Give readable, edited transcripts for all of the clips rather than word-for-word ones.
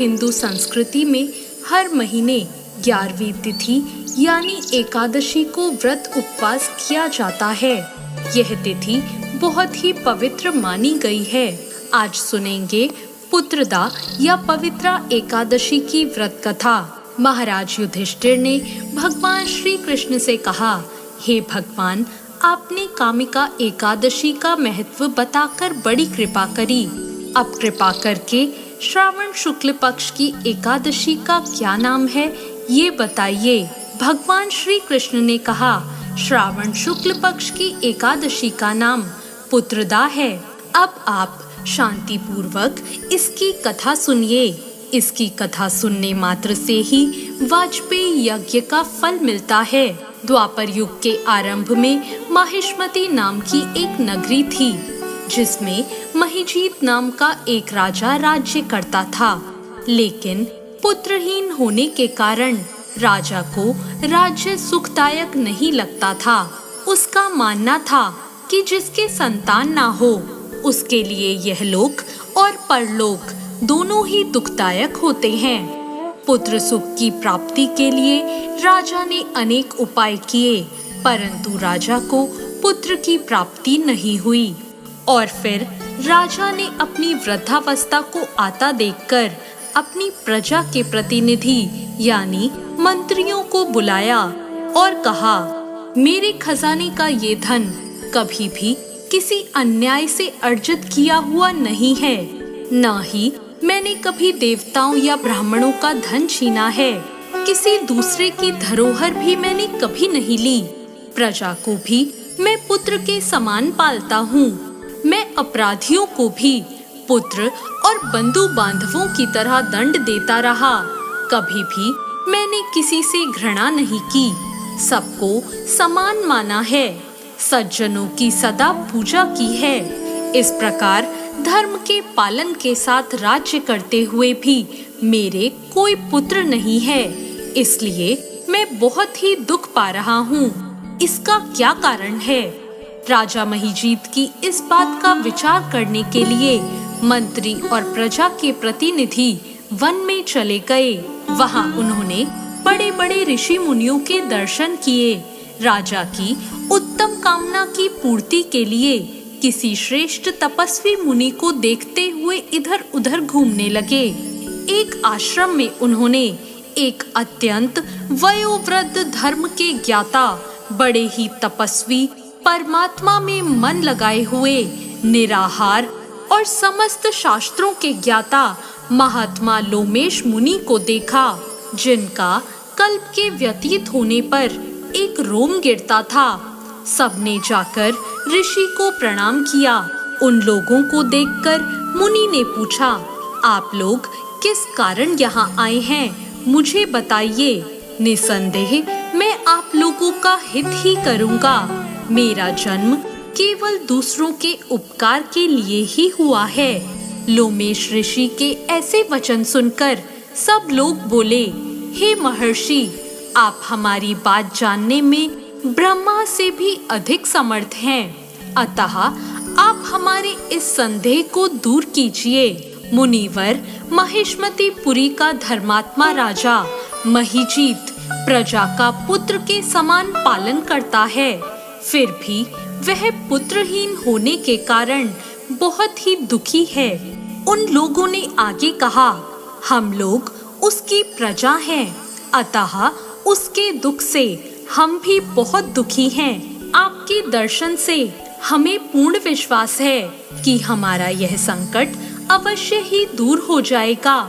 हिंदू संस्कृति में हर महीने 11वीं तिथि यानी एकादशी को व्रत उपवास किया जाता है। यह तिथि बहुत ही पवित्र मानी गई है। आज सुनेंगे पुत्रदा या पवित्रा एकादशी की व्रत कथा। महाराज युधिष्ठिर ने भगवान श्री कृष्ण से कहा, हे भगवान, आपने कामिका एकादशी का महत्व बताकर बड़ी कृपा करी। अब कृपा करके श्रावण शुक्ल पक्ष की एकादशी का क्या नाम है, ये बताइए। भगवान श्री कृष्ण ने कहा, श्रावण शुक्ल पक्ष की एकादशी का नाम पुत्रदा है। अब आप शांति पूर्वक इसकी कथा सुनिए। इसकी कथा सुनने मात्र से ही वाजपेयी यज्ञ का फल मिलता है। द्वापर युग के आरंभ में माहिष्मती नाम की एक नगरी थी, जिसमें महिजीत नाम का एक राजा राज्य करता था। लेकिन पुत्रहीन होने के कारण राजा को राज्य सुखदायक नहीं लगता था। उसका मानना था कि जिसके संतान ना हो, उसके लिए यह लोक और परलोक दोनों ही दुखदायक होते हैं। पुत्र सुख की प्राप्ति के लिए राजा ने अनेक उपाय किए, परंतु राजा को पुत्र की प्राप्ति नहीं हुई। और फिर राजा ने अपनी वृद्धावस्था को आता देखकर अपनी प्रजा के प्रतिनिधि यानी मंत्रियों को बुलाया और कहा, मेरे खजाने का ये धन कभी भी किसी अन्याय से अर्जित किया हुआ नहीं है, न ही मैंने कभी देवताओं या ब्राह्मणों का धन छीना है। किसी दूसरे की धरोहर भी मैंने कभी नहीं ली। प्रजा को भी मैं पुत्र के समान पालता हूँ। मैं अपराधियों को भी पुत्र और बंधु बांधवों की तरह दंड देता रहा। कभी भी मैंने किसी से घृणा नहीं की। सबको समान माना है। सज्जनों की सदा पूजा की है। इस प्रकार धर्म के पालन के साथ राज्य करते हुए भी मेरे कोई पुत्र नहीं है। इसलिए मैं बहुत ही दुख पा रहा हूँ। इसका क्या कारण है? राजा महिजीत की इस बात का विचार करने के लिए मंत्री और प्रजा के प्रतिनिधि वन में चले गए। वहां उन्होंने बड़े बड़े ऋषि मुनियों के दर्शन किए। राजा की उत्तम कामना की पूर्ति के लिए किसी श्रेष्ठ तपस्वी मुनि को देखते हुए इधर उधर घूमने लगे। एक आश्रम में उन्होंने एक अत्यंत वयोवृद्ध धर्म के ज्ञाता, बड़े ही तपस्वी, परमात्मा में मन लगाए हुए, निराहार और समस्त शास्त्रों के ज्ञाता महात्मा लोमेश मुनि को देखा, जिनका कल्प के व्यतीत होने पर एक रोम गिरता था। सबने जाकर ऋषि को प्रणाम किया। उन लोगों को देखकर मुनि ने पूछा, आप लोग किस कारण यहाँ आए हैं, मुझे बताइए। निसंदेह मैं आप लोगों का हित ही करूँगा। मेरा जन्म केवल दूसरों के उपकार के लिए ही हुआ है। लोमेश ऋषि के ऐसे वचन सुनकर सब लोग बोले, हे महर्षि, आप हमारी बात जानने में ब्रह्मा से भी अधिक समर्थ हैं। अतः आप हमारे इस संदेह को दूर कीजिए। मुनिवर महिष्मतीपुरी का धर्मात्मा राजा महिजीत प्रजा का पुत्र के समान पालन करता है। फिर भी वह पुत्रहीन होने के कारण बहुत ही दुखी है। उन लोगों ने आगे कहा, हम लोग उसकी प्रजा हैं, अतः उसके दुख से हम भी बहुत दुखी हैं। आपके दर्शन से हमें पूर्ण विश्वास है कि हमारा यह संकट अवश्य ही दूर हो जाएगा,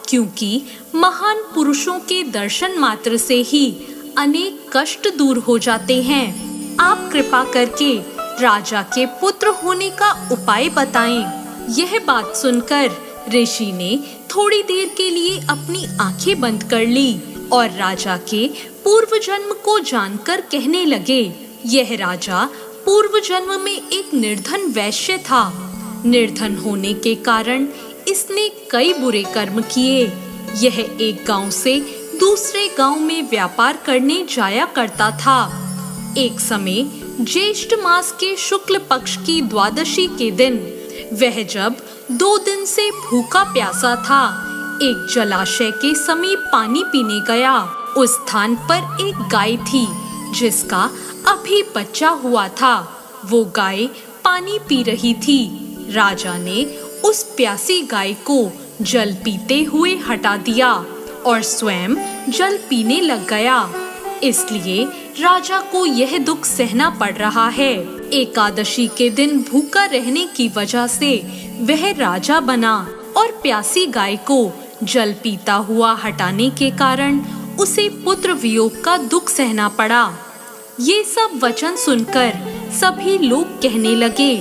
क्योंकि महान पुरुषों के दर्शन मात्र से ही अनेक कष्ट दूर हो जाते हैं। आप कृपा करके राजा के पुत्र होने का उपाय बताएं। यह बात सुनकर ऋषि ने थोड़ी देर के लिए अपनी आंखें बंद कर ली और राजा के पूर्व जन्म को जानकर कहने लगे, यह राजा पूर्व जन्म में एक निर्धन वैश्य था। निर्धन होने के कारण इसने कई बुरे कर्म किए। यह एक गांव से दूसरे गांव में व्यापार करने जाया करता था। एक समय ज्येष्ठ मास के शुक्ल पक्ष की द्वादशी के दिन वह जब 2 दिन से भूखा प्यासा था, एक जलाशय के समीप पानी पीने गया। उस स्थान पर एक गाय थी जिसका अभी बच्चा हुआ था। वो गाय पानी पी रही थी। राजा ने उस प्यासी गाय को जल पीते हुए हटा दिया और स्वयं जल पीने लग गया। इसलिए राजा को यह दुख सहना पड़ रहा है। एकादशी के दिन भूखा रहने की वजह से वह राजा बना और प्यासी गाय को जल पीता हुआ हटाने के कारण उसे पुत्र वियोग का दुख सहना पड़ा। ये सब वचन सुनकर सभी लोग कहने लगे,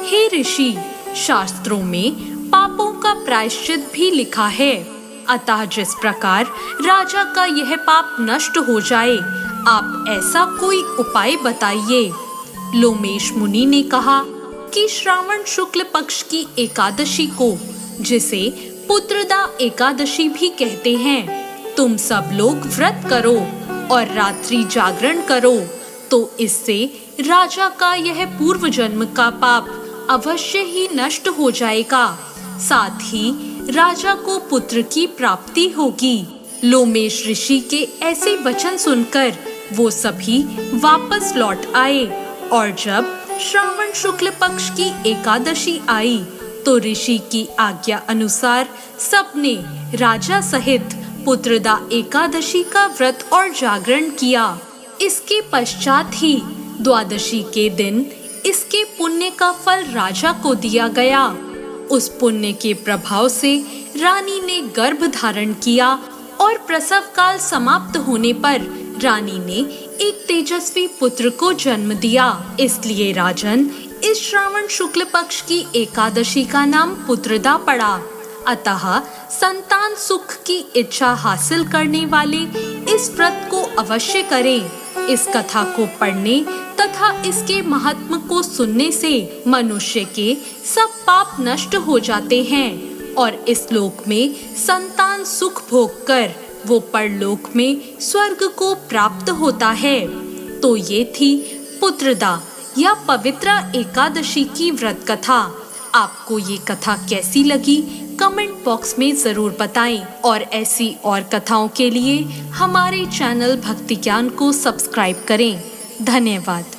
हे ऋषि, शास्त्रों में पापों का प्रायश्चित भी लिखा है, अतः जिस प्रकार राजा का यह पाप नष्ट हो जाए, आप ऐसा कोई उपाय बताइए। लोमेश मुनि ने कहा कि श्रावण शुक्ल पक्ष की एकादशी को, जिसे पुत्रदा एकादशी भी कहते हैं, तुम सब लोग व्रत करो और रात्रि जागरण करो, तो इससे राजा का यह पूर्व जन्म का पाप अवश्य ही नष्ट हो जाएगा। साथ ही राजा को पुत्र की प्राप्ति होगी। लोमेश ऋषि के ऐसे वचन सुनकर वो सभी वापस लौट आए और जब श्रावण शुक्ल पक्ष की एकादशी आई तो ऋषि की आज्ञा अनुसार सबने राजा सहित पुत्रदा एकादशी का व्रत और जागरण किया। इसके पश्चात ही द्वादशी के दिन इसके पुण्य का फल राजा को दिया गया। उस पुण्य के प्रभाव से रानी ने गर्भ धारण किया और प्रसव काल समाप्त होने पर रानी ने एक तेजस्वी पुत्र को जन्म दिया। इसलिए राजन, इस श्रावण शुक्ल पक्ष की एकादशी का नाम पुत्रदा पड़ा। अतः संतान सुख की इच्छा हासिल करने वाले इस व्रत को अवश्य करें। इस कथा को पढ़ने तथा इसके महात्म को सुनने से मनुष्य के सब पाप नष्ट हो जाते हैं और इस लोक में संतान सुख भोग कर वो परलोक में स्वर्ग को प्राप्त होता है। तो ये थी पुत्रदा या पवित्र एकादशी की व्रत कथा। आपको ये कथा कैसी लगी कमेंट बॉक्स में जरूर बताएं और ऐसी और कथाओं के लिए हमारे चैनल भक्ति ज्ञान को सब्सक्राइब करें। धन्यवाद।